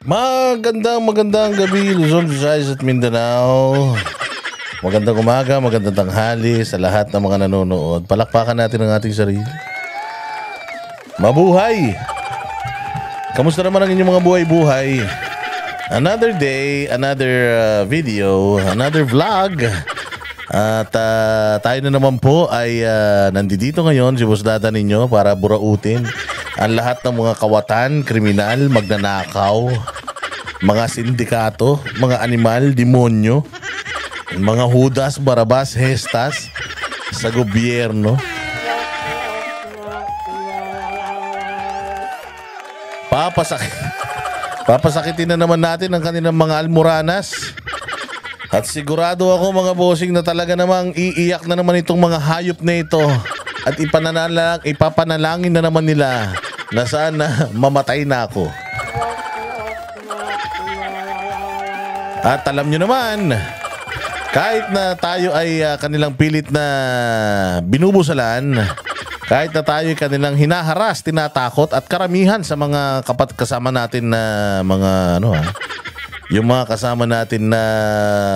Magandang gabi, Luzon, Visayas at Mindanao. Magandang umaga, magandang tanghali sa lahat ng mga nanonood. Palakpakan natin ang ating sarili. Mabuhay! Kamusta naman ang inyong mga buhay-buhay? Another day, another video, another vlog. At tayo na naman po ay nandito ngayon, si Boss Dada ninyo, para burautin ang lahat ng mga kawatan, kriminal, magnanakaw, mga sindikato, mga animal, demonyo, mga Judas, Barabas, Hestas sa gobyerno. Papasakitin na naman natin ang kanilang mga almoranas. At sigurado ako mga bossing na talaga namang iiyak na naman itong mga hayop na ito. At ipapanalangin na naman nila na sana mamatay na ako. At alam nyo naman, kahit na tayo ay kanilang pilit na binubusalan, kahit na tayo ay kanilang hinaharas, tinatakot, at karamihan sa mga kasama natin na mga yung mga kasama natin na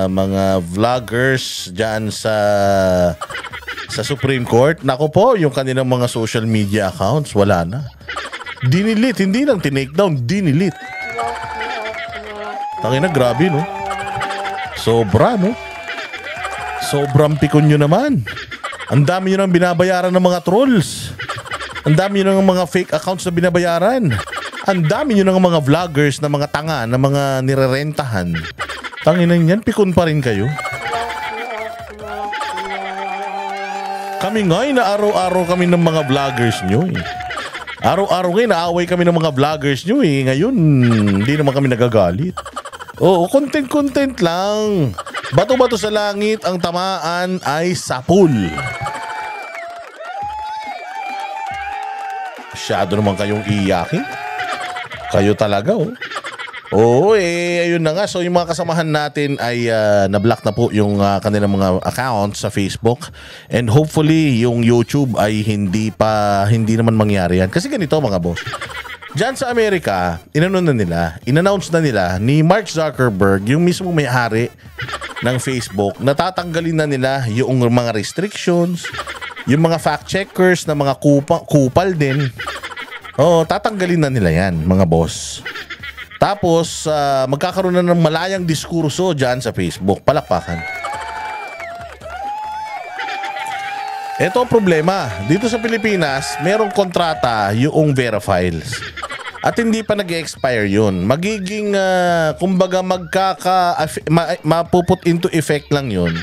mga vloggers dyan sa Supreme Court, nako po, yung kanilang mga social media accounts, wala na. Dinilit, hindi lang tinake down, dinilit. Tangina, grabe, no? Sobra, no? Sobrang pikon nyo naman. Ang dami nyo nang binabayaran ng mga trolls. Ang dami nyo ng mga fake accounts na binabayaran. Ang dami nyo ng mga vloggers na mga tanga, na mga nirerentahan. Tanginan yan, pikon pa rin kayo. Kami nga, araw-araw kami ng mga vloggers nyo eh. Araw-araw ngayon, naaway kami ng mga vloggers nyo eh. Ngayon, hindi naman kami nagagalit. Oo, content lang. Bato-bato sa langit, ang tamaan ay sapul. Masyado naman kayong iyakin. Kayo talaga, oh. Oo, ayun na nga. So, yung mga kasamahan natin ay na-block na po yung kanilang mga accounts sa Facebook. And hopefully, yung YouTube ay hindi naman mangyari yan. Kasi ganito, mga boss. Diyan sa Amerika, in-announce na nila ni Mark Zuckerberg, yung mismo may-ari ng Facebook, natatanggalin na nila yung mga restrictions, yung mga fact-checkers na mga kupal din. Oo, tatanggalin na nila yan, mga boss. Tapos, magkakaroon na ng malayang diskurso dyan sa Facebook. Palakpakan. Ito ang problema. Dito sa Pilipinas, merong kontrata yung Verifiles. At hindi pa nag-expire yun. Magiging, kumbaga, mapuput into effect lang yun.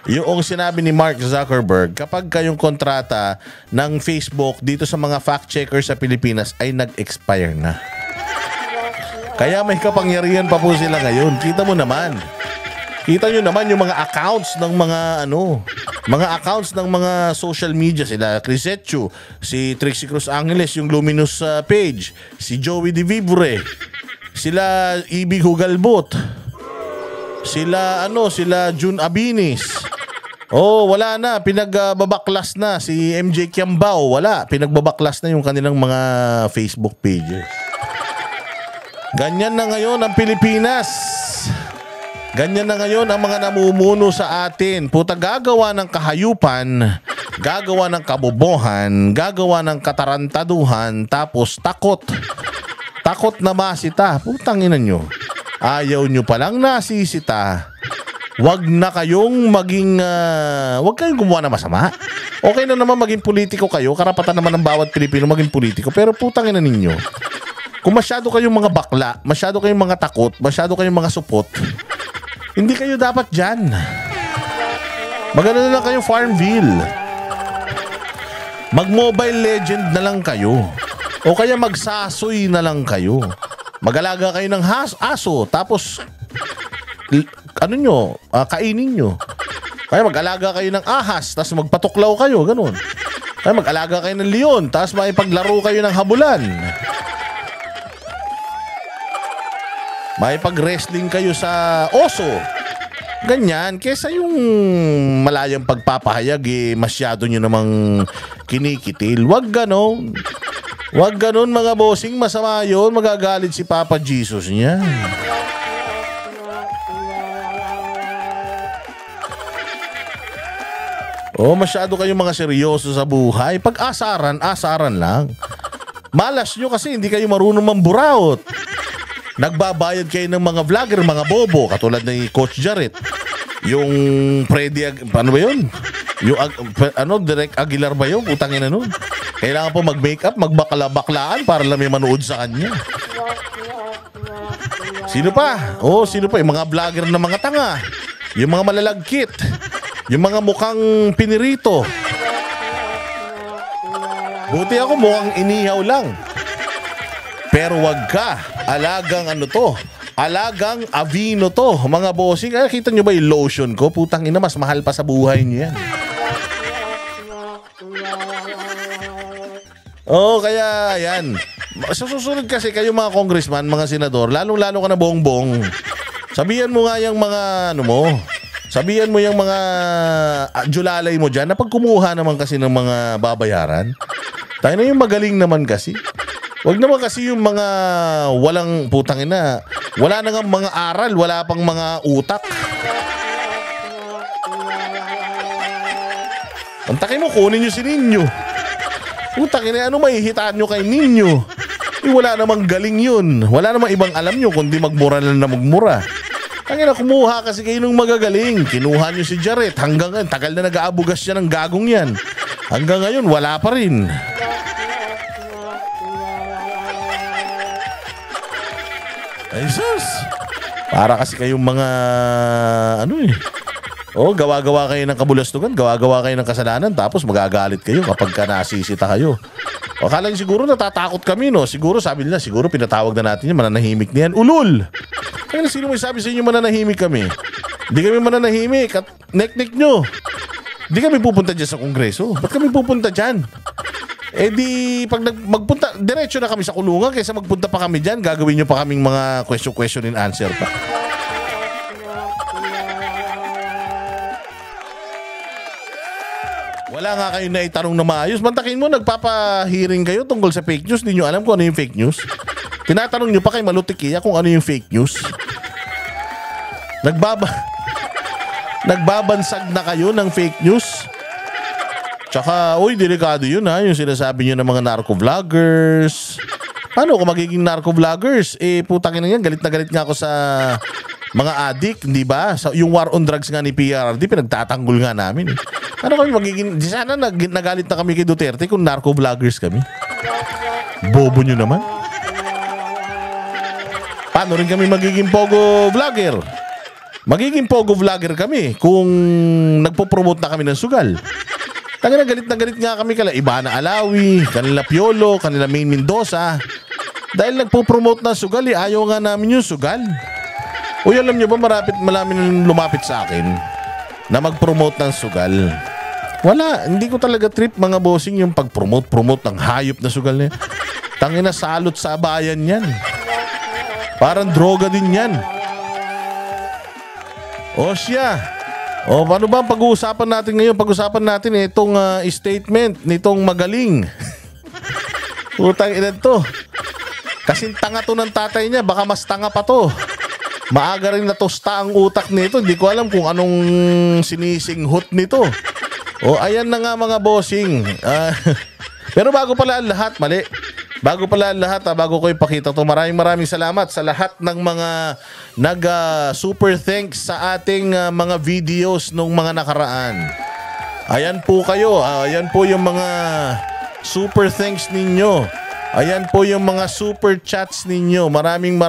Yung sinabi ni Mark Zuckerberg, kapag kayong kontrata ng Facebook dito sa mga fact-checkers sa Pilipinas ay nag-expire na. Kaya may kapangyarihan pa po sila ngayon. Kita mo naman. Kita nyo naman yung mga accounts ng mga accounts ng mga social media. Sila Crisetio, si Trixie Cruz Angeles, yung Luminous page, si Joey De Vivre, sila Ibig Hugalbot, sila June Abinis. Oh, wala na, pinagbabaklas na si MJ Kiambao, wala, pinagbabaklas na yung kanilang mga Facebook pages. Ganyan na ngayon ang Pilipinas. Ganyan na ngayon ang mga namumuno sa atin. Puta, gagawa ng kahayupan, gagawa ng kabobohan, gagawa ng katarantaduhan, tapos takot. Takot na masita. Putang ina nyo. Ayaw nyo palang nasisita. Wag na kayong wag kayong gumawa na masama. Okay na naman maging politiko kayo. Karapatan naman ng bawat Pilipino maging politiko. Pero putang ina ninyo. Kung masyado kayong mga bakla, masyado kayong mga takot, masyado kayong mga supot, hindi kayo dapat dyan. Maganda na lang kayong Farmville. Mag-Mobile Legend na lang kayo. O kaya magsasoy na lang kayo. Mag-alaga kayo ng aso, tapos kainin nyo. Kaya mag-alaga kayo ng ahas, tapos magpatuklaw kayo, ganun. Kaya mag-alaga kayo ng leon, tapos maipaglaro kayo ng habulan. Maipag-wrestling kayo sa oso. Ganyan, kesa yung malayang pagpapahayag masyado nyo namang kinikitil. Wag ganon. Wag ganun mga bossing, masama yun. Magagalit si Papa Jesus niya. Oh, masyado kayong mga seryoso sa buhay. Pag asaran, asaran lang. Malas nyo kasi hindi kayo marunong mamburaot. Nagbabayad kayo ng mga vlogger, mga bobo, katulad ni Coach Jaret. Yung Freddy, ano ba yun? Yung, Direk Aguilar ba yun? Utangin na nun. Kailangan po mag-makeup, magbakla-baklaan para lang may manood sa kanya. Sino pa? Oh, sino pa? Yung mga vlogger na mga tanga. Yung mga malalagkit. Yung mga mukhang pinirito. Buti ako mukhang inihaw lang. Pero wag ka. Alagang ano to? Alagang Avino to. Mga bossing. Kita nyo ba yung lotion ko? Putang ina, mas mahal pa sa buhay nyo yan. Oh, kaya yan. Sa susunod kasi kayo mga congressman, mga senador, lalong-lalo ka na bongbong. Sabihan mo nga yung mga ano mo. Sabihan mo yung mga julalay mo dyan na pag kumuha naman kasi ng mga babayaran. Tayo na yung magaling naman kasi. Huwag naman kasi yung mga walang putang ina. Wala na nga mga aral, wala pang mga utak. Antakin mo, kunin nyo si Ninyo. Putang ina, ano mahihitaan nyo kay Ninyo? Wala namang galing yun. Wala namang ibang alam nyo kundi magmura lang na magmura. Tangina, kumuha kasi kayo nung magagaling. Kinuha nyo si Jaret. Hanggang ngayon, tagal na nag-aabugas siya ng gagong yan. Hanggang ngayon, wala pa rin. Ay, sus. Para kasi kayong mga, gawa-gawa kayo ng kabulastugan, gawa-gawa kayo ng kasalanan, tapos magagalit kayo kapag nasisita kayo. O, akala nyo siguro natatakot kami, no? Siguro, sabi nila, siguro pinatawag na natin yung mananahimik niyan. Ulul! Kaya sino may sabi sa inyo mananahimik kami? Hindi kami mananahimik at nek-nek nyo. Hindi kami pupunta dyan sa kongreso. Ba't kami pupunta dyan? Eh di, pag magpunta, diretso na kami sa kulungan kaysa magpunta pa kami dyan, gagawin nyo pa kaming mga question and answer pa. Wala nga kayo na itanong na maayos. Mantakin mo, nagpapahiring kayo tungkol sa fake news. Hindi nyo alam kung ano yung fake news. Tinatanong nyo pa kay Malutikia kung ano yung fake news. Nagbabansag na kayo ng fake news. Tsaka, delikado yun ha, yung sinasabi nyo ng mga narco-vloggers. Paano kung magiging narco-vloggers? Putangin na yan, galit na galit nga ako sa mga addict, di ba? Yung war on drugs nga ni PRRD, pinagtatanggol nga namin. Ano kami magiging, sana nagalit na kami kay Duterte kung narco-vloggers kami. Bobo nyo naman. Paano rin kami magiging pogo vlogger? Magiging pogo vlogger kami kung nagpo-promote na kami ng sugal. Tangina, galit na galit nga kami kala Ivana Alawi, kanila Piolo, kanila Maine Mendoza. Dahil nagpo-promote na sugal, ayaw nga namin yung sugal. Uy, alam nyo ba, marami nang lumapit sa akin na mag-promote ng sugal. Wala, hindi ko talaga trip mga bossing yung pag-promote ng hayop na sugal na yan. Tangina, salot sa bayan yan. Parang droga din yan. O siya. O, paano ba ang pag-uusapan natin ngayon? Pag-uusapan natin itong statement nitong magaling. Putang ina to. Kasing tanga to ng tatay niya, baka mas tanga pa to. Maaga rin natosta ang utak nito. Hindi ko alam kung anong sinisinghot nito. O, ayan na nga mga bossing. Pero bago pala ang lahat, mali. Bago pala lahat, bago ko ipakita to, maraming salamat sa lahat ng mga super thanks sa ating mga videos nung mga nakaraan. Ayan po kayo. Ayan po yung mga super thanks ninyo. Ayan po yung mga super chats ninyo. Maraming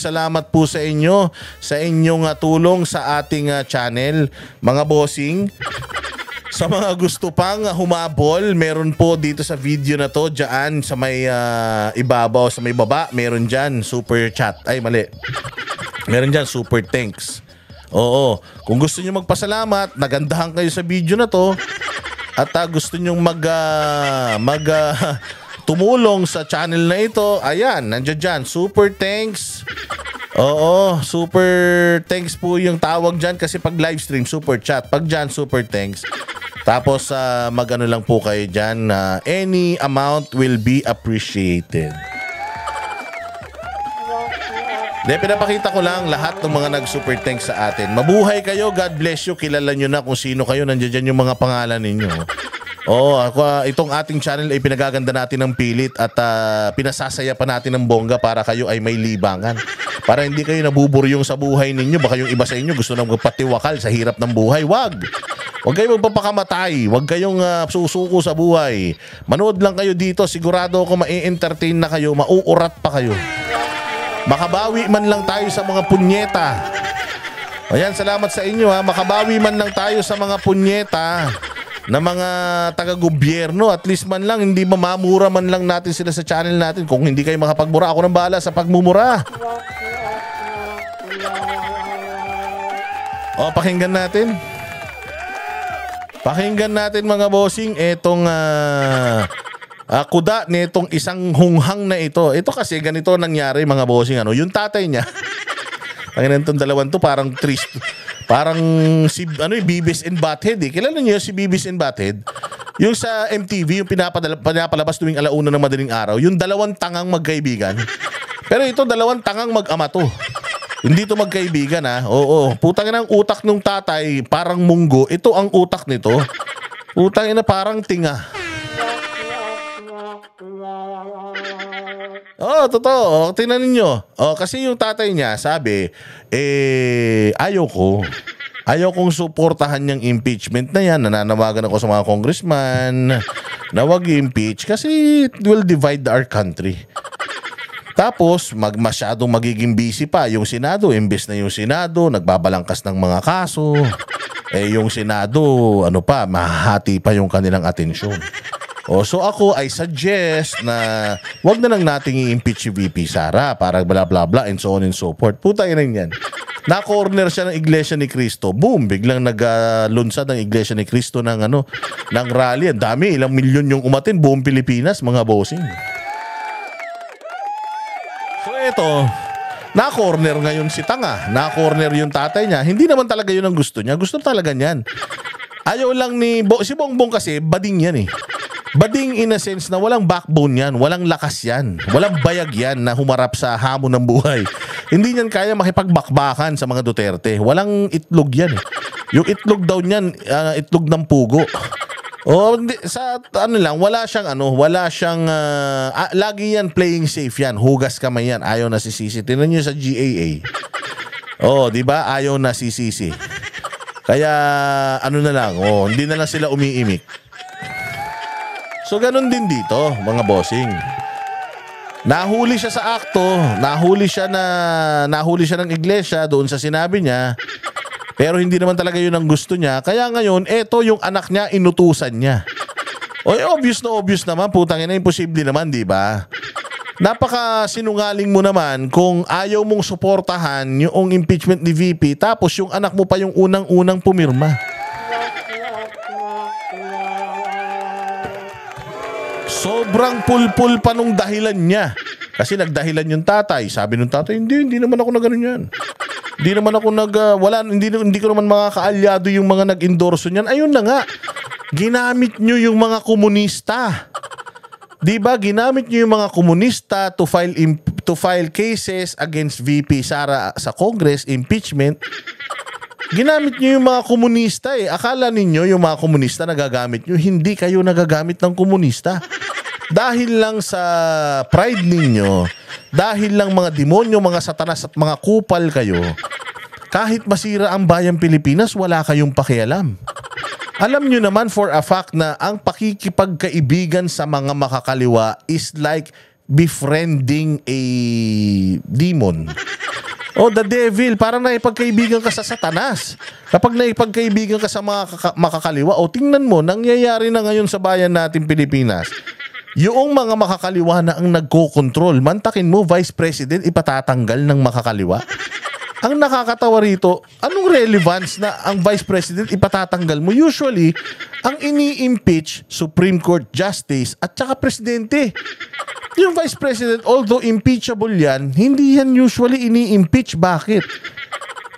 salamat po sa inyo, sa inyong tulong sa ating channel, mga bossing. Sa mga gusto pang humabol, meron po dito sa video na to, dyan sa may ibabaw, sa may baba, meron dyan super chat. Ay, mali. Meron dyan super thanks. Oo. Kung gusto nyo magpasalamat, nagandahan kayo sa video na to, at gusto nyo tumulong sa channel na ito, ayan, nandiyan dyan, super thanks. Oo, super thanks po yung tawag dyan kasi pag live stream, super chat. Pag dyan, super thanks. Tapos mag-ano lang po kayo dyan, any amount will be appreciated. Pinapakita ko lang lahat ng mga nag-super thanks sa atin. Mabuhay kayo, God bless you. Kilala nyo na kung sino kayo. Nandiyan dyan yung mga pangalan ninyo. Itong ating channel ay pinagaganda natin ng pilit at pinasasaya pa natin ng bongga para kayo ay may libangan. Para hindi kayo nabuburyong sa buhay ninyo. Baka yung iba sa inyo gusto nang magpatiwakal sa hirap ng buhay. Wag kayong magpapakamatay. Wag kayong susuko sa buhay. Manood lang kayo dito. Sigurado ako ma-entertain na kayo. Mauurat pa kayo. Makabawi man lang tayo sa mga punyeta. Ayan, salamat sa inyo ha. Makabawi man lang tayo sa mga punyeta na mga taga-gobyerno. At least man lang, hindi mamamura man lang natin sila sa channel natin. Kung hindi kayo makapagmura, ako nang bahala sa pagmumura. Pakinggan natin. Pakinggan natin mga bossing etong kuda nitong isang hunghang na ito. Ito kasi ganito nangyari mga bossing. Yung tatay niya, Panginoon itong dalawan to parang si Beavis and Butthead eh. Kilala niyo si Beavis and Butthead? Yung sa MTV, yung pinapalabas tuwing alauna ng madaling araw, yung dalawang tangang magkaibigan. Pero ito dalawang tangang mag-ama to. Hindi to magkaibigan ha. Oo, putang ina ang utak ng tatay parang munggo. Ito ang utak nito. Putang ina parang tinga. Totoo. Tingnan ninyo. Kasi yung tatay niya, sabi, ayaw kong suportahan yung impeachment na yan. Nananawagan ako sa mga congressman na wag impeach kasi it will divide our country. Tapos, masyadong magiging busy pa yung Senado. Imbes na yung Senado, nagbabalangkas ng mga kaso. Yung Senado, mahahati pa yung kanilang atensyon. So ako, I suggest na wag na lang nating i-impeach si VP Sara para bla bla bla and so on and so forth. Puta yun yan. Na-corner siya ng Iglesia ni Cristo. Boom! Biglang nag-lunsad ng Iglesia ni Cristo ng rally. Ang dami, ilang milyon yung umatin. Buong Pilipinas, mga bossing. So eto, na-corner ngayon si Tanga. Na-corner yung tatay niya. Hindi naman talaga yun ang gusto niya. Gusto talaga niyan. Ayaw lang si Bongbong kasi, bading yan eh. Bading in a sense na walang backbone yan, walang lakas yan, walang bayag yan na humarap sa hamon ng buhay. Hindi niyan kaya makipagbakbakan sa mga Duterte. Walang itlog yan eh. Yung itlog daw niyan, itlog ng pugo. Wala siyang lagi yan playing safe yan, hugas kamay yan, ayaw na sisisi. Tingnan niyo sa GAA. Di ba? Ayaw na sisisi. Kaya hindi na lang sila umiimik. So ganun din dito, mga bossing. Nahuli siya sa akto, nahuli siya ng iglesia doon sa sinabi niya. Pero hindi naman talaga 'yun ang gusto niya. Kaya ngayon, eto yung anak niya inutusan niya. Obvious naman, putang ina, imposible naman, 'di ba? Napaka sinungaling mo naman kung ayaw mong suportahan yung impeachment ni VP tapos yung anak mo pa yung unang-unang pumirma. Sobrang pulpul pa nung dahilan niya. Kasi nagdahilan yung tatay. Sabi nung tatay, hindi naman ako na ganun yan. Hindi naman ako hindi ko naman mga kaalyado yung mga nag-endorso niyan. Ayun na nga. Ginamit nyo yung mga komunista. Diba? Ginamit nyo yung mga komunista to file cases against VP Sara sa Congress, impeachment. Ginamit nyo yung mga komunista eh. Akala ninyo yung mga komunista nagagamit nyo. Hindi kayo nagagamit ng komunista. Dahil lang sa pride ninyo, dahil lang mga demonyo, mga satanas at mga kupal kayo, kahit masira ang bayang Pilipinas, wala kayong pakialam. Alam nyo naman for a fact na ang pakikipagkaibigan sa mga makakaliwa is like befriending a demon. The devil, parang naipagkaibigan ka sa satanas. Kapag naipagkaibigan ka sa mga makakaliwa, tingnan mo, nangyayari na ngayon sa bayan natin Pilipinas. Yung mga makakaliwa na ang nagko-control, mantakin mo, Vice President, ipatatanggal ng makakaliwa. Ang nakakatawa rito, anong relevance na ang Vice President ipatatanggal mo? Usually, ang ini-impeach, Supreme Court Justice at saka Presidente. Yung Vice President, although impeachable yan, hindi yan usually ini-impeach. Bakit?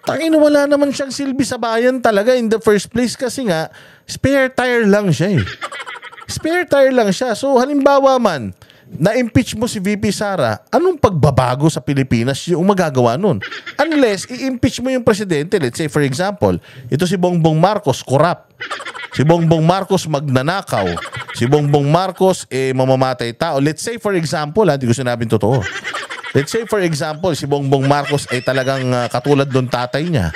Tangina, wala naman siyang silbi sa bayan talaga in the first place kasi nga, spare tire lang siya eh. Spare tire lang siya. So halimbawa man, na-impeach mo si VP Sara, anong pagbabago sa Pilipinas yung magagawa nun? Unless i-impeach mo yung presidente. Let's say for example, ito si Bongbong Marcos, corrupt. Si Bongbong Marcos magnanakaw. Si Bongbong Marcos mamamatay tao. Let's say for example, hindi ko sinabing totoo. Let's say for example, si Bongbong Marcos ay talagang katulad doon tatay niya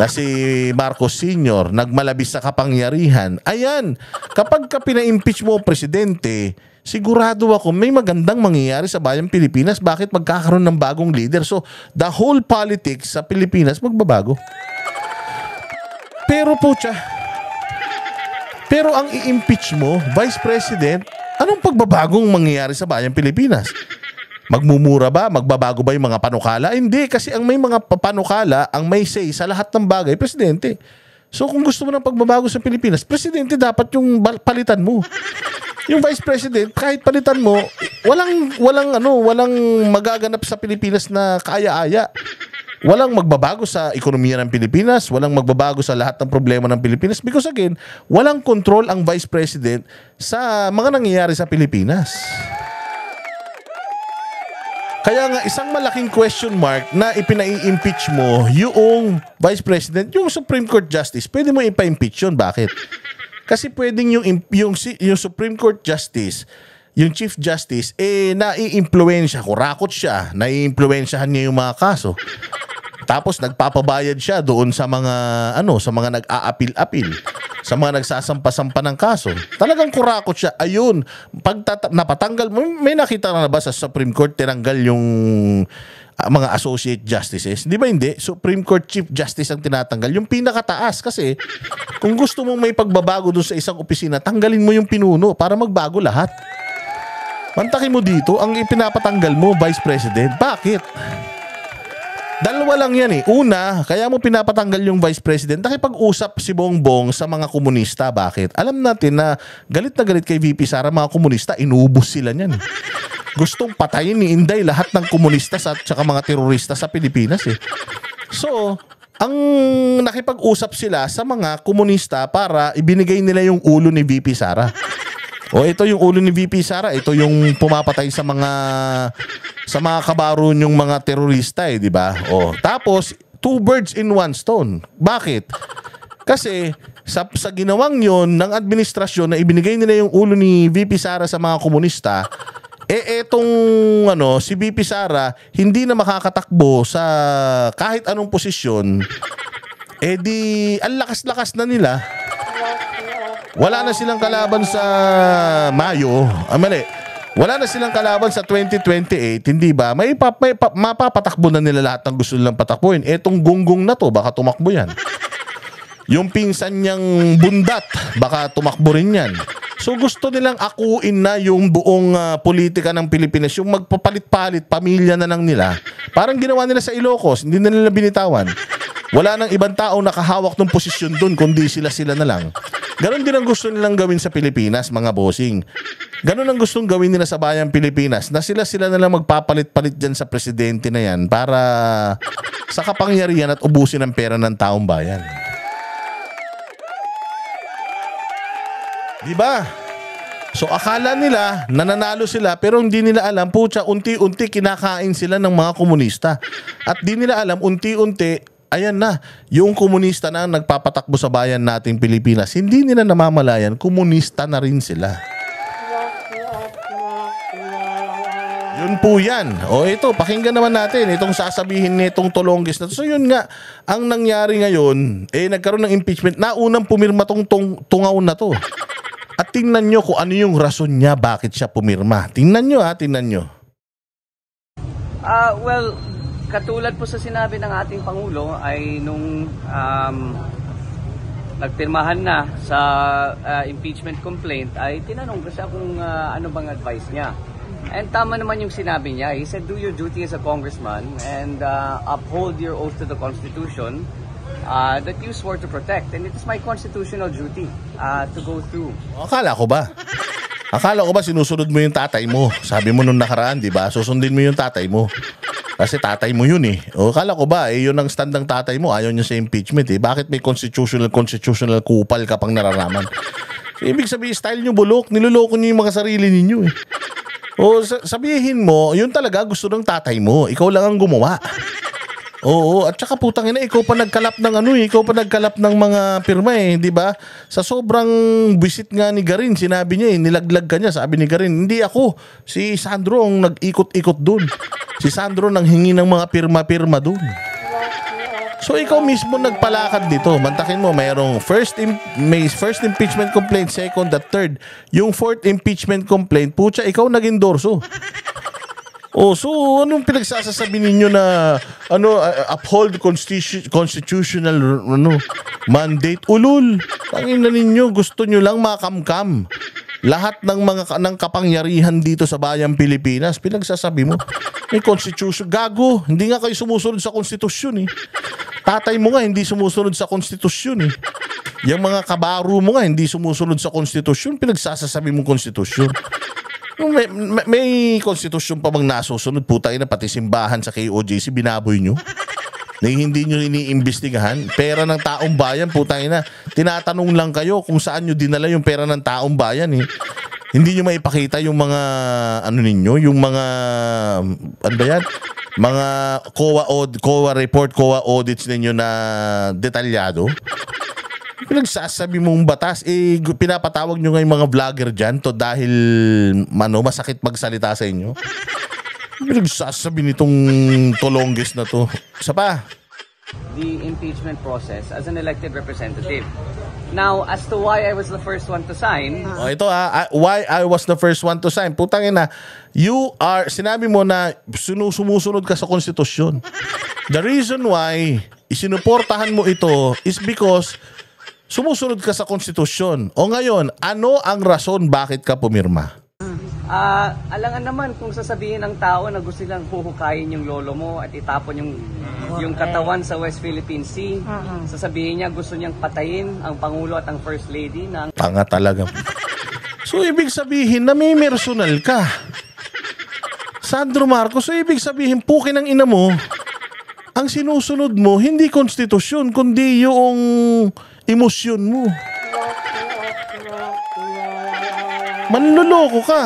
na si Marcos Sr. nagmalabis sa kapangyarihan. Ayan, kapag ka pina-impeach mo presidente, sigurado ako may magandang mangyayari sa bayang Pilipinas. Bakit magkakaroon ng bagong leader? So, the whole politics sa Pilipinas magbabago. Pero ang i-impeach mo, Vice President, anong pagbabagong mangyayari sa bayang Pilipinas? Magmumura ba? Magbabago ba yung mga panukala? Hindi, kasi ang may mga panukala, ang may say sa lahat ng bagay, presidente. So kung gusto mo ng pagbabago sa Pilipinas, presidente dapat yung palitan mo. Yung vice president, kahit palitan mo, walang magaganap sa Pilipinas na kaaya-aya. Walang magbabago sa ekonomiya ng Pilipinas, walang magbabago sa lahat ng problema ng Pilipinas because again, walang control ang vice president sa mga nangyayari sa Pilipinas. Kaya nga, isang malaking question mark na ipinai-impeach mo yung Vice President, yung Supreme Court Justice, pwede mo ipa-impeach yun. Bakit? Kasi pwedeng yung Supreme Court Justice, yung Chief Justice, nai-impluensya, kurakot siya, nai-impluensyahan niya yung mga kaso. Tapos nagpapabayad siya doon sa mga nag-aapil-apil, sa mga nagsasampa-sampa ng kaso. Talagang kurakot siya. Ayun, napatanggal mo, may nakita na ba sa Supreme Court tinanggal yung mga associate justices? Di ba hindi? Supreme Court Chief Justice ang tinatanggal. Yung pinakataas kasi kung gusto mong may pagbabago doon sa isang opisina, tanggalin mo yung pinuno para magbago lahat. Mantakin mo dito, ang ipinapatanggal mo, Vice President. Bakit? Dalawa lang yan eh. Una, kaya mo pinapatanggal yung Vice President, nakipag-usap si Bongbong sa mga komunista. Bakit? Alam natin na galit kay VP Sara, mga komunista, inubos sila niyan. Gustong patayin ni Inday lahat ng komunista at saka mga terorista sa Pilipinas eh. So, ang nakipag-usap sila sa mga komunista para ibinigay nila yung ulo ni VP Sara. O ito yung ulo ni VP Sara, ito yung pumapatay sa mga kabaro yung mga terorista eh, di ba? O tapos two birds in one stone. Bakit? Kasi sa ginawang yon ng administrasyon na ibinigay nila yung ulo ni VP Sara sa mga komunista, etong si VP Sara hindi na makakatakbo sa kahit anong posisyon, di ang lakas-lakas na nila. Wala na silang kalaban sa Mayo. Wala na silang kalaban sa 2028, hindi ba? Mapapatakbo na nila lahat ng gusto nilang patakbuhin. Etong gunggong na to, baka tumakbo yan. Yung pinsan niyang bundat, baka tumakbo rin yan. So gusto nilang akuin na yung buong politika ng Pilipinas, yung magpapalit-palit, pamilya na lang nila. Parang ginawa nila sa Ilocos, hindi na nila binitawan. Wala nang ibang tao nakahawak ng posisyon doon, kundi sila na lang. Ganon din ang gusto nilang gawin sa Pilipinas, mga bossing. Ganon ang gustong gawin nila sa bayang Pilipinas, na sila na lang magpapalit-palit dyan sa presidente na yan para sa kapangyarihan at ubusin ang pera ng taong bayan. Diba? So akala nila nananalo sila pero hindi nila alam, putya, unti-unti kinakain sila ng mga komunista. At di nila alam, unti-unti, ayan na, yung komunista na nagpapatakbo sa bayan nating Pilipinas, hindi nila namamalayan, komunista na rin sila. Yun po yan. O ito, pakinggan naman natin itong sasabihin nitong Tolonges na to. So yun nga, ang nangyari ngayon, nagkaroon ng impeachment, naunang pumirma tong tungaw na to. At tingnan nyo kung ano yung rason niya, bakit siya pumirma. Tingnan nyo tingnan nyo. Well, katulad po sa sinabi ng ating Pangulo ay nung nagpirmahan na sa impeachment complaint ay tinanong ko siya kung ano bang advice niya. And tama naman yung sinabi niya. He said, do your duty as a congressman and uphold your oath to the Constitution that you swore to protect. And it is my constitutional duty to go through. Akala ko ba sinusunod mo yung tatay mo? Sabi mo nung nakaraan, di ba? Susundin mo yung tatay mo. Kasi tatay mo yun eh. O kala ko ba, yun ang stand ng tatay mo, ayaw niya sa impeachment eh. Bakit may constitutional kupal ka pang nararaman? So, ibig sabihin, style nyo bulok, niloloko nyo yung mga sarili ninyo eh. O sabihin mo, yun talaga gusto ng tatay mo. Ikaw lang ang gumawa. Oo, at saka putang ina, ikaw pa nagkalap ng ikaw pa nagkalap ng mga pirma eh, di ba? Sa sobrang visit nga ni Garin, sinabi niya nilaglag ka niya, sabi ni Garin, hindi ako. Si Sandro ang nag-ikot-ikot dun. Si Sandro nang hingi ng mga pirma-pirma dun. So ikaw mismo nagpalakad dito. Mantakin mo, mayroong may first impeachment complaint, second at third. Yung fourth impeachment complaint, putya, ikaw nag-endorso. Oh, so anong pinagsasasabi ninyo na uphold constitutional mandate? Ulul. Tangina ninyo, gusto nyo lang makamkam. Lahat ng kapangyarihan dito sa bayang Pilipinas, pinagsasabi mo, may constitution. Gago, hindi nga kayo sumusunod sa konstitusyon eh. Tatay mo nga hindi sumusunod sa konstitusyon eh. Yung mga kabaro mo nga hindi sumusunod sa konstitusyon, pinagsasasabi mong konstitusyon. May konstitusyon pa bang nasusunod? Putay na pati simbahan sa KOJC binaboy nyo. Na hindi nyo iniimbestigahan. Pera ng taong bayan, putay na. Tinatanong lang kayo kung saan nyo dinala yung pera ng taong bayan eh. Hindi nyo maipakita yung mga ninyo, yung mga ano ba yan? Mga COA report, COA audits ninyo na detalyado. Pinagsasabi mong batas, pinapatawag nyo nga yung mga vlogger dyan to dahil masakit magsalita sa inyo. Pinagsasabi nitong tolongges na to. Isa pa. The impeachment process as an elected representative. Now, as to why I was the first one to sign. Ito why I was the first one to sign. Putang ina, sinabi mo na sumusunod ka sa konstitusyon. The reason why isinuportahan mo ito is because sumusunod ka sa konstitusyon. O ngayon, ano ang rason bakit ka pumirma? Alangan naman kung sasabihin ng tao na gusto nilang huhukayin yung lolo mo at itapon yung katawan sa West Philippine Sea. Sasabihin niya gusto niyang patayin ang Pangulo at ang First Lady. Tanga talaga. So, ibig sabihin na may personal ka. Sandro Marcos, so ibig sabihin pukin ng ina mo, ang sinusunod mo, hindi konstitusyon, kundi yung emosyon mo. Manloloko ka.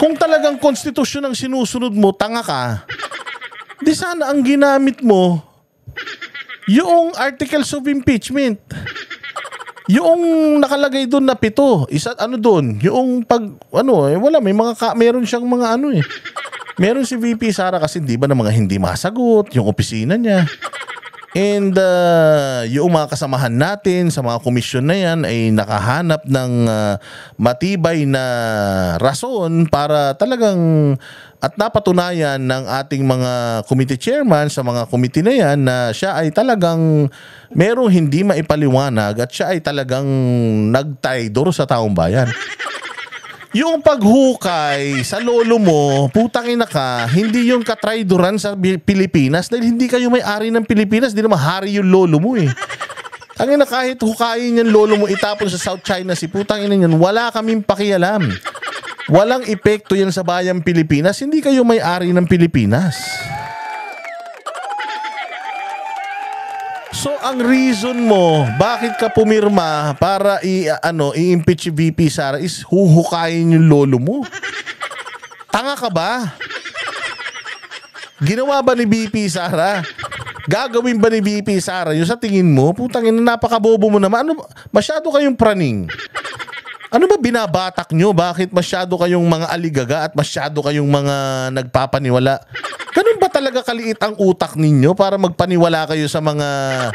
Kung talagang konstitusyon ang sinusunod mo, tanga ka, di sana ang ginamit mo yung articles of impeachment. Yung nakalagay doon na 7, doon, yung meron siyang mga meron si VP Sara kasi di ba na mga hindi masagot, yung opisina niya. And yung mga kasamahan natin sa mga komisyon na yan ay nakahanap ng matibay na rason para talagang at napatunayan ng ating mga committee chairman sa mga committee na yan na siya ay talagang merong hindi maipaliwanag at siya ay talagang nagtraidor sa taong bayan. Yung paghukay sa lolo mo, putang ina ka, hindi yung katraidoran sa Pilipinas dahil hindi kayo may-ari ng Pilipinas, di naman hari yung lolo mo eh. Ang ina, kahit hukayin yung lolo mo, itapon sa South China Sea, putang ina yan, wala kaming pakialam. Walang epekto yan sa bayang Pilipinas, hindi kayo may-ari ng Pilipinas. So ang reason mo bakit ka pumirma para i-impeach si VP Sara is huhukayin yung lolo mo. Tanga ka ba? Ginawa ba ni VP Sara? Gagawin ba ni VP Sara? Yung sa tingin mo, putang ina, napakabobo mo naman. Masyado kayong praning. Ano ba binabatak nyo? Bakit masyado kayong mga aligaga at masyado kayong mga nagpapaniwala? Ganun ba talaga kaliit ang utak ninyo para magpaniwala kayo sa mga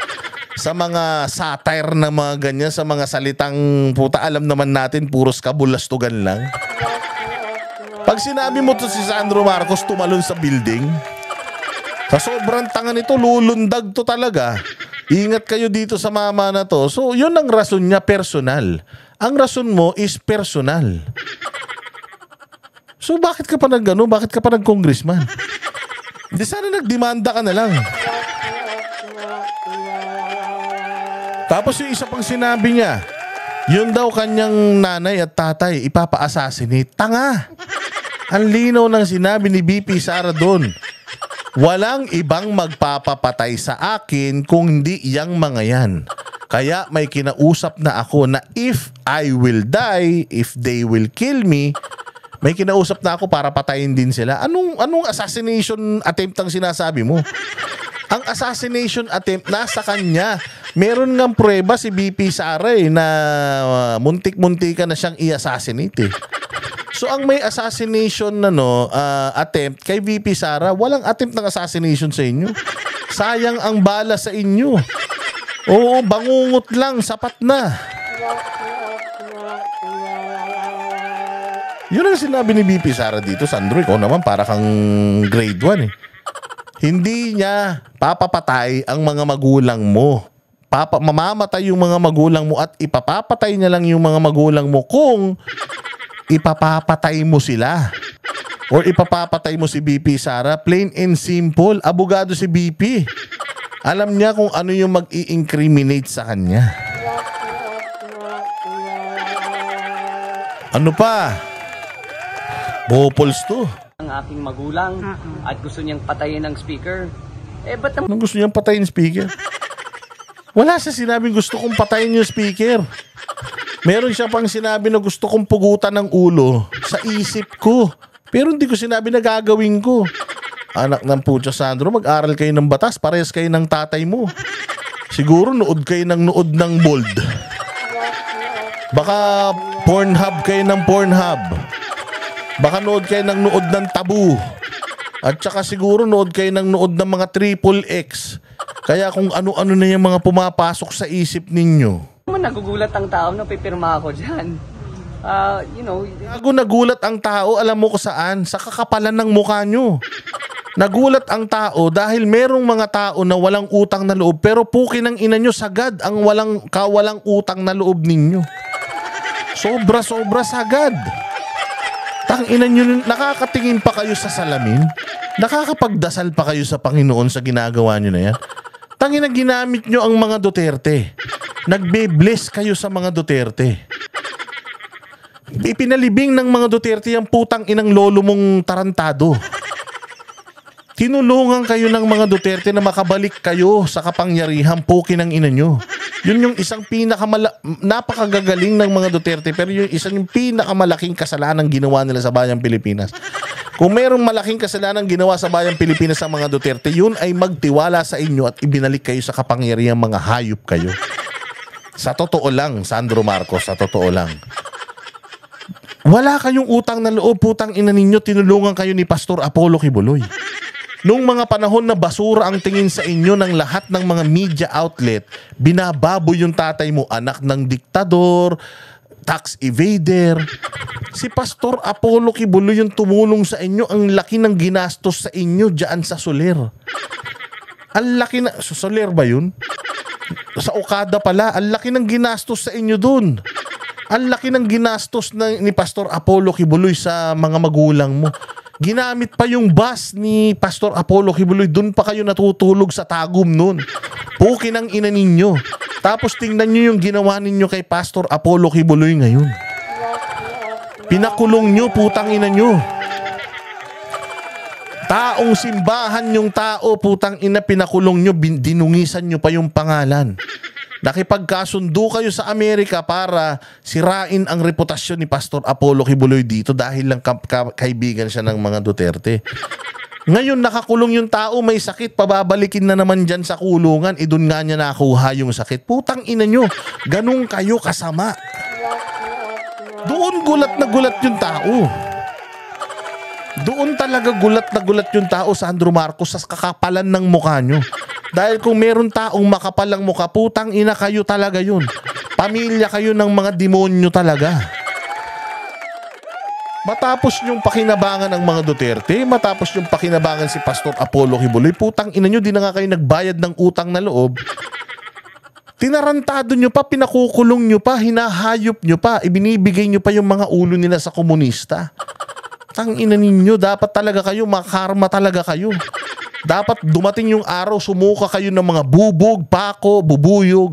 satire na mga ganyan, sa mga salitang puta, alam naman natin puros kabulastugan lang? Pag sinabi mo to si Sandro Marcos tumalon sa building, sa sobrang tanga nito, lulundag to talaga. Ingat kayo dito sa mama na to. So yun ang rason niya, personal. Ang rason mo is personal. So bakit ka pa bakit ka pa nag-congressman? Di sana nagdemanda ka na lang. Tapos yung isa pang sinabi niya, yun daw kanyang nanay at tatay ipapa-assassinate. Tanga! Ang linaw ng sinabi ni BP Sara doon. Walang ibang magpapapatay sa akin kung hindi yang mga yan. Kaya may kinausap na ako na if I will die, if they will kill me, may kinausap na ako para patayin din sila. Anong assassination attempt ang sinasabi mo? Ang assassination attempt nasa kanya. Meron ngang prueba si BP Sara na muntik-muntika na siyang i-assassinate eh. So ang may assassination na attempt kay VP Sara, walang attempt ng assassination sa inyo. Sayang ang bala sa inyo. Oo, bangungot lang, sapat na. Yun ang sinabi ni VP Sara dito, Sandro. Ikaw naman para kang grade 1 eh. Hindi niya papapatay ang mga magulang mo. Mamamatay yung mga magulang mo at ipapapatay niya lang yung mga magulang mo kung ipapapatay mo sila. Or ipapapatay mo si BP Sara. Plain and simple. Abogado si BP. Alam niya kung ano yung mag-i-incriminate sa kanya. Ano pa? Bopols to. Ang aking magulang at gusto niyang patayin ng speaker. Ba't naman Anong gusto niyang patayin speaker? Wala siya sinabing gusto kong patayin yung speaker. Meron siya pang sinabi na gusto kong pugutan ng ulo sa isip ko. Pero hindi ko sinabi na gagawin ko. Anak ng putya Sandro, mag-aral kayo ng batas. Parehas kayo ng tatay mo. Siguro nood kayo ng bold. Baka Pornhub kayo ng Pornhub. Baka nood kayo ng tabu. At saka siguro nood kayo ng mga triple X. Kaya kung ano-ano na yung mga pumapasok sa isip ninyo. nagugulat ang tao na pipirma ako dyan? Nagulat ang tao, alam mo ko saan? Sa kakapalan ng mukha nyo. Nagulat ang tao dahil merong mga tao na walang utang na loob pero puki ng ina nyo sagad ang walang utang na loob ninyo. Sobra sagad. Tang ina nyo, nakakatingin pa kayo sa salamin? Nakakapagdasal pa kayo sa Panginoon sa ginagawa nyo na yan? Tangina, ginamit nyo ang mga Duterte. Nagbe-bless kayo sa mga Duterte. Ipinalibing ng mga Duterte yung putang inang lolo mong tarantado. Tinulungan kayo ng mga Duterte na makabalik kayo sa kapangyarihan, puki ng ina nyo. Yun yung isang napakagagaling ng mga Duterte, pero yung pinakamalaking kasalanan ginawa nila sa bayang Pilipinas. Kung mayroong malaking kasalanan ginawa sa bayang Pilipinas ang mga Duterte, yun ay magtiwala sa inyo at ibinalik kayo sa kapangyarihan, mga hayop kayo. Sa totoo lang, Sandro Marcos, sa totoo lang. Wala kayong utang na loob, putang ina ninyo, tinulungan kayo ni Pastor Apollo Kibuloy. Noong mga panahon na basura ang tingin sa inyo ng lahat ng mga media outlet, binababoy yung tatay mo, anak ng diktador, tax evader. Si Pastor Apollo Kibuloy yung tumulong sa inyo, ang laki ng ginastos sa inyo dyan sa Soler. Ang laki na, Soler ba yun? Sa Okada pala, ang laki ng ginastos sa inyo dun. Ang laki ng ginastos ni Pastor Apollo Kibuloy sa mga magulang mo. Ginamit pa yung bus ni Pastor Apollo Kibuloy. Doon pa kayo natutulog sa Tagum nun. Puki ng ina ninyo. Tapos tingnan nyo yung ginawa ninyo kay Pastor Apollo Kibuloy ngayon. Pinakulong nyo, putang ina nyo. Taong simbahan yung tao, putang ina, pinakulong nyo, dinungisan nyo pa yung pangalan. Nakipagkasundo kayo sa Amerika para sirain ang reputasyon ni Pastor Apollo Kibuloy dito dahil lang kaibigan siya ng mga Duterte. Ngayon nakakulong yung tao, may sakit, pababalikin na naman dyan sa kulungan, doon nga niya nakuha yung sakit. Putang ina nyo, ganun kayo kasama. Doon gulat na gulat yung tao. Doon talaga gulat na gulat yung tao, Sandro Marcos, sa kakapalan ng mukha nyo. Dahil kung meron taong makapalang mukha, putang ina kayo talaga yun. Pamilya kayo ng mga demonyo talaga. Matapos yung pakinabangan ng mga Duterte, matapos yung pakinabangan si Pastor Apollo Kibuloy, putang ina nyo, di na nga kayo nagbayad ng utang na loob. Tinarantado nyo pa, pinakukulong nyo pa, hinahayop nyo pa, ibinibigay nyo pa yung mga ulo nila sa komunista. Tang ina ninyo, dapat talaga kayo, makarma talaga kayo. Dapat dumating yung araw, sumuka kayo ng mga bubog, pako, bubuyog,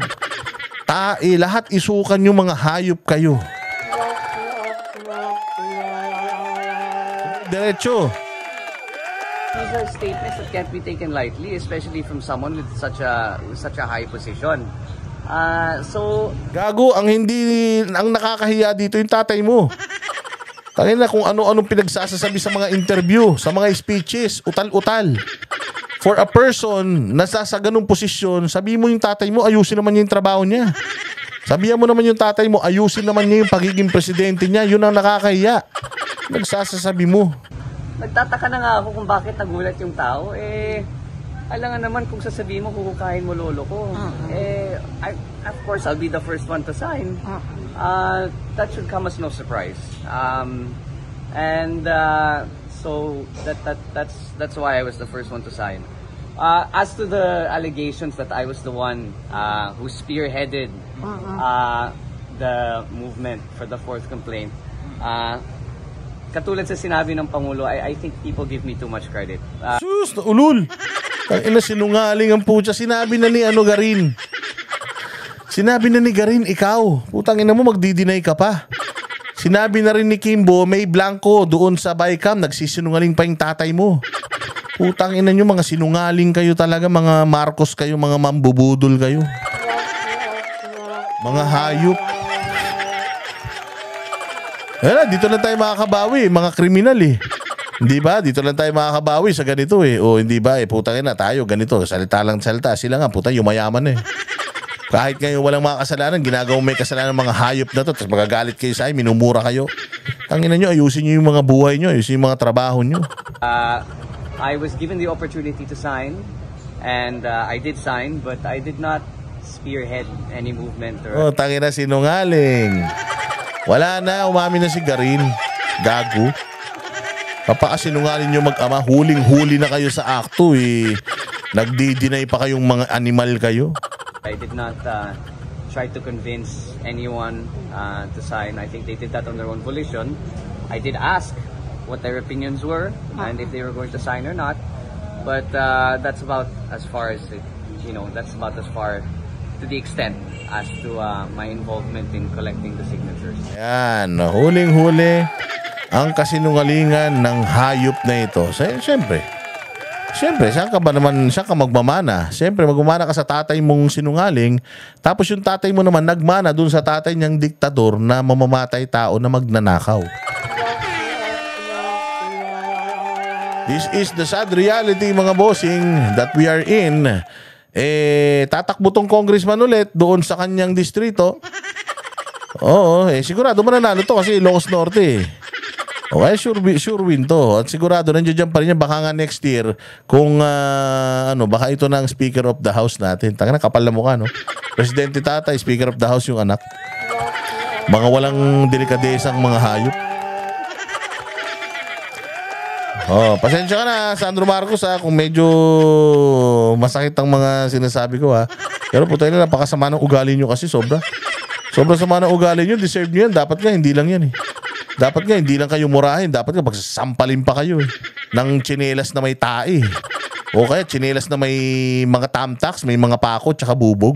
tae, lahat isukan yung mga hayop kayo. diretso. These are statements that can't be taken lightly, especially from someone with such a high position. Gago, ang nakakahiya dito yung tatay mo. Tangin na kung ano-anong pinagsasasabi sa mga interview, sa mga speeches, utal-utal. For a person na sa ganung posisyon, sabi mo yung tatay mo, ayusin naman yung trabaho niya. Sabihan mo naman yung tatay mo, ayusin naman niya yung pagiging presidente niya. Yun ang nakakahiya. Nagsasasabi mo. Nagtataka na nga ako kung bakit nagulat yung tao. Alam nga naman kung sasabihin mo, kukukain mo lolo ko. Of course, I'll be the first one to sign. That should come as no surprise. So that's why I was the first one to sign. As to the allegations that I was the one who spearheaded the movement for the fourth complaint, katulad sa sinabi ng Pangulo, I think people give me too much credit. Sus, ulul. Ina sinungaling ang putya. Sinabi na ni Garin. Sinabi na ni Garin, ikaw. Putang ina mo, magdi-deny ka pa. Sinabi na rin ni Kimbo, may blanco doon sa Bicam. Nagsisinungaling pa yung tatay mo. Putang ina nyo, mga sinungaling kayo talaga. Mga Marcos kayo, mga mambubudol kayo. Mga hayop. Dito lang tayo makakabawi, mga kriminal eh. Hindi ba? Dito lang tayo makakabawi sa ganito eh. O hindi ba? Putang ina tayo, ganito. Salita lang salita. Sila nga, putang yumayaman eh. Kahit ngayon walang mga kasalanan, ginagawa may kasalanan ng mga hayop na to, tapos magagalit kayo sa akin, minumura kayo. Tangina nyo, ayusin nyo yung mga buhay nyo, ayusin yung mga trabaho nyo. I was given the opportunity to sign, and I did sign, but I did not spearhead any movement. Tangina sinungaling. Wala na, umamin na si Garin. Gago. Papakasinungaling nyo mag-ama, huling-huli na kayo sa akto eh. Nagdi-deny pa kayong mga animal kayo. I did not try to convince anyone to sign. I think they did that on their own volition. I did ask what their opinions were and if they were going to sign or not. But that's about as far as it, that's about as far to the extent as to my involvement in collecting the signatures. Yan, huling-huli ang kasinungalingan ng hayop na ito. Siyempre, saan ka magmamana? Siyempre, magmamana ka sa tatay mong sinungaling, tapos yung tatay mo naman nagmana dun sa tatay niyang diktador na mamamatay tao na magnanakaw. This is the sad reality, mga bossing, that we are in. Tatakbo tong congressman ulit doon sa kanyang distrito. Oo, sigurado mananalo to kasi Ilocos Norte eh. Okay, sure win to. At sigurado nandiyan pa rin yan. Baka nga next year kung baka ito na ang Speaker of the House natin. Tanga na, kapal na mukha, no? Presidente tatay, Speaker of the House yung anak. Mga walang delikadesang mga hayop. Pasensya ka na, Sandro Marcos kung medyo masakit ang mga sinasabi ko Pero putay na, napakasama ng ugali nyo kasi sobra. Sobrang sama ng ugali nyo, deserve nyo yan. Dapat nga hindi lang yan eh. Dapat nga, hindi lang kayo murahin. Dapat nga, pagsasampalin pa kayo ng tsinelas na may tae. O kaya, tsinelas na may mga tamtax, may mga pako, tsaka bubog.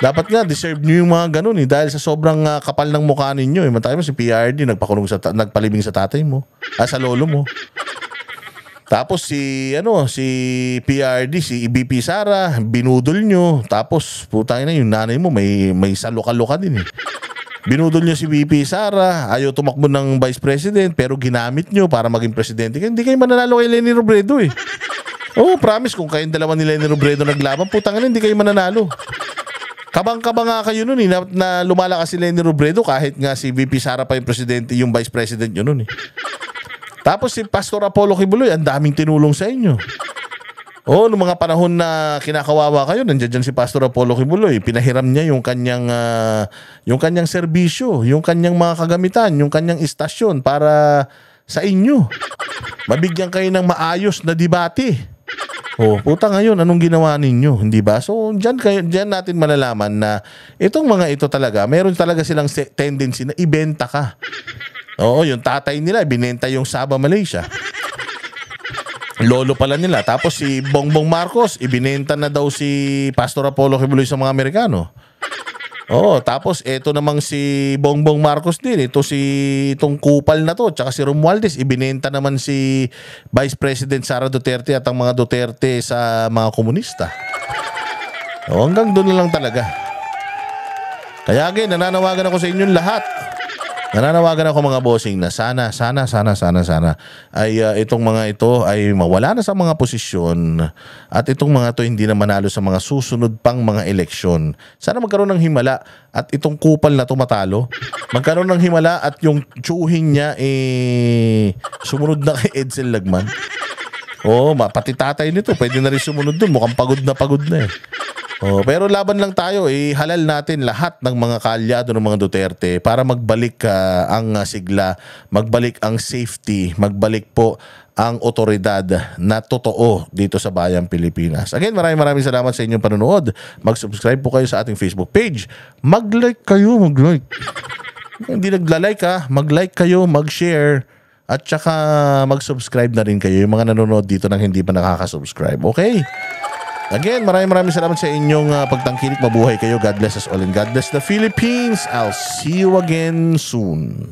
Dapat nga, deserve nyo yung mga ganun dahil sa sobrang kapal ng mukha ninyo. Matay mo si PRD, nagpalibing sa tatay mo. Sa lolo mo. Tapos si PRD, si BP Sara, binudol nyo. Tapos, putang ina, yung nanay mo, may saluka-luka din eh. Binudol nyo si VP Sara, ayaw tumakbo ng Vice President, pero ginamit nyo para maging presidente. Hindi kayo mananalo kay Leni Robredo eh. Promise, kung kayong dalawa ni Leni Robredo naglaban, putang ina, hindi kayo mananalo. Kabang-kabang nga kayo nun na lumalakas si Leni Robredo kahit nga si VP Sara pa yung presidente, yung Vice President nyo nun eh. Tapos si Pastor Apollo Kibuloy, ang daming tinulong sa inyo. Noong mga panahon na kinakawawa kayo, nandiyan dyan si Pastor Apollo Kibuloy. Pinahiram niya yung kanyang serbisyo, yung kanyang mga kagamitan, yung kanyang istasyon para sa inyo. Mabigyan kayo ng maayos na debate. Puta ngayon, anong ginawa ninyo? Hindi ba? So, dyan natin malalaman na itong mga ito talaga, meron talaga silang tendency na ibenta ka. Yung tatay nila, binenta yung Sabah Malaysia. Lolo pala nila. Tapos si Bongbong Marcos, ibinenta na daw si Pastor Apollo Kibuloy sa mga Amerikano. Oo, tapos eto namang si Bongbong Marcos din, itong kupal na to, tsaka si Romualdez, ibinenta naman si Vice President Sara Duterte at ang mga Duterte sa mga komunista. O, hanggang doon na lang talaga. Kaya again, nananawagan ako sa inyong lahat. Nananawagan ako mga bossing na sana ay itong mga ito ay mawala na sa mga posisyon at itong mga ito hindi na manalo sa mga susunod pang mga eleksyon. Sana magkaroon ng himala at itong kupal na to matalo. Magkaroon ng himala at yung tsuhin niya sumunod na kay Edsel Lagman. Oo, pati tatay nito pwede na rin sumunod dun. Mukhang pagod na eh. Oh, pero laban lang tayo, halal natin lahat ng mga kaalyado ng mga Duterte para magbalik ang sigla, magbalik ang safety, magbalik po ang otoridad na totoo dito sa bayang Pilipinas. Again, maraming salamat sa inyong panonood. Mag-subscribe po kayo sa ating Facebook page. Mag-like kayo, mag-like. Hindi nagla-like mag-like kayo, mag-share. At saka mag-subscribe na rin kayo yung mga nanonood dito nang hindi pa nakaka-subscribe. Okay? Again, maraming salamat sa inyong pagtangkilik. Mabuhay kayo. God bless us all and God bless the Philippines. I'll see you again soon.